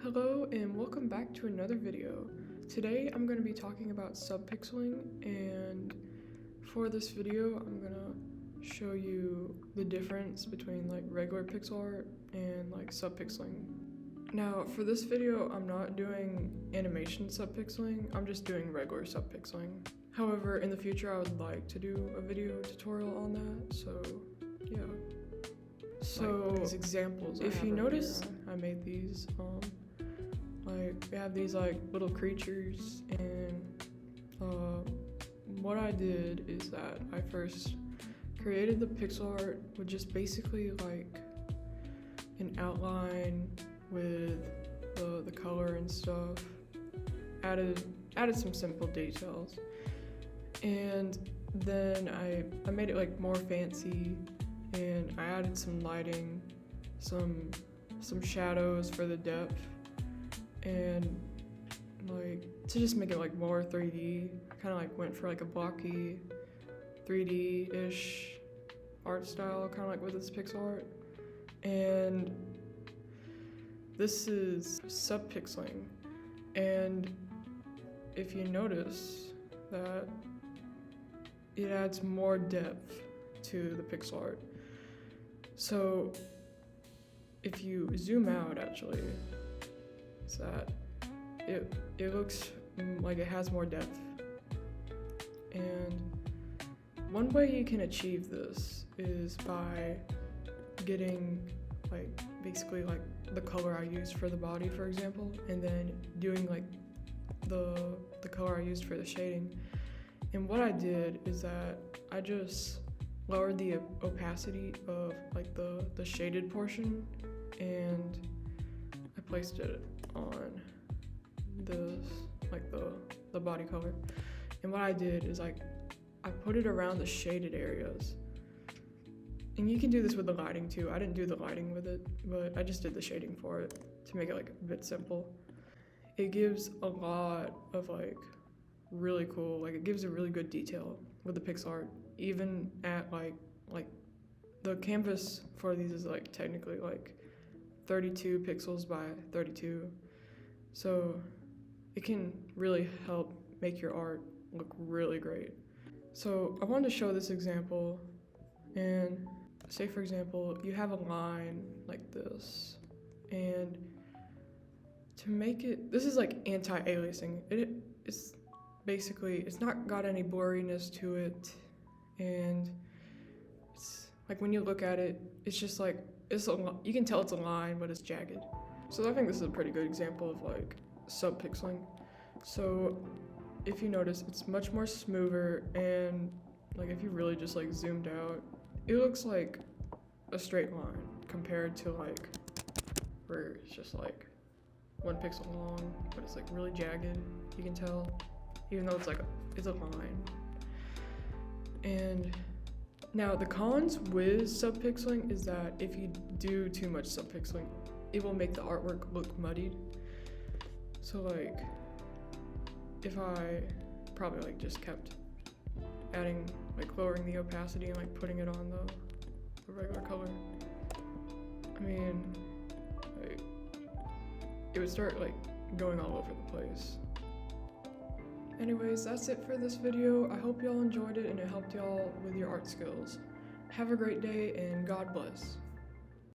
Hello and welcome back to another video. Today I'm going to be talking about subpixeling, and for this video I'm going to show you the difference between like regular pixel art and like subpixeling. Now for this video I'm not doing animation subpixeling, I'm just doing regular subpixeling. However, in the future I would like to do a video tutorial on that, so yeah. So like these examples, if you notice, I made these. Like we have these like little creatures, and what I did is that I first created the pixel art with just basically like an outline with the color and stuff. Added some simple details, and then I made it like more fancy. And I added some lighting, some shadows for the depth, and like to just make it like more 3D. I kind of like went for like a blocky 3D-ish art style, kind of like with this pixel art. And this is subpixeling. And if you notice that it adds more depth to the pixel art. So if you zoom out, actually, it's that it looks like it has more depth. And one way you can achieve this is by getting like basically like the color I used for the body, for example, and then doing like the color I used for the shading. And what I did is that I just lowered the opacity of like the shaded portion, and I placed it on this like the body color. And what I did is like I put it around the shaded areas. And you can do this with the lighting too. I didn't do the lighting with it, but I just did the shading for it to make it like a bit simple. It gives a lot of like really cool, like it gives a really good detail with the pixel art. Even at like the canvas for these is like technically like 32 pixels by 32, so it can really help make your art look really great. So I wanted to show this example, and say for example you have a line like this, and to make it, this is like anti-aliasing. It's basically, it's not got any blurriness to it. And it's like when you look at it, it's just like you can tell it's a line, but it's jagged. So I think this is a pretty good example of like subpixeling. So if you notice, it's much more smoother, and like if you really just like zoomed out, it looks like a straight line compared to like where it's just like 1 pixel long, but it's like really jagged. You can tell, even though it's a line. And now the cons with subpixeling is that if you do too much subpixeling, it will make the artwork look muddied. So like if I probably like just kept adding, like lowering the opacity and like putting it on the regular color, I mean like it would start like going all over the place. Anyways, that's it for this video. I hope y'all enjoyed it and it helped y'all with your art skills. Have a great day and God bless.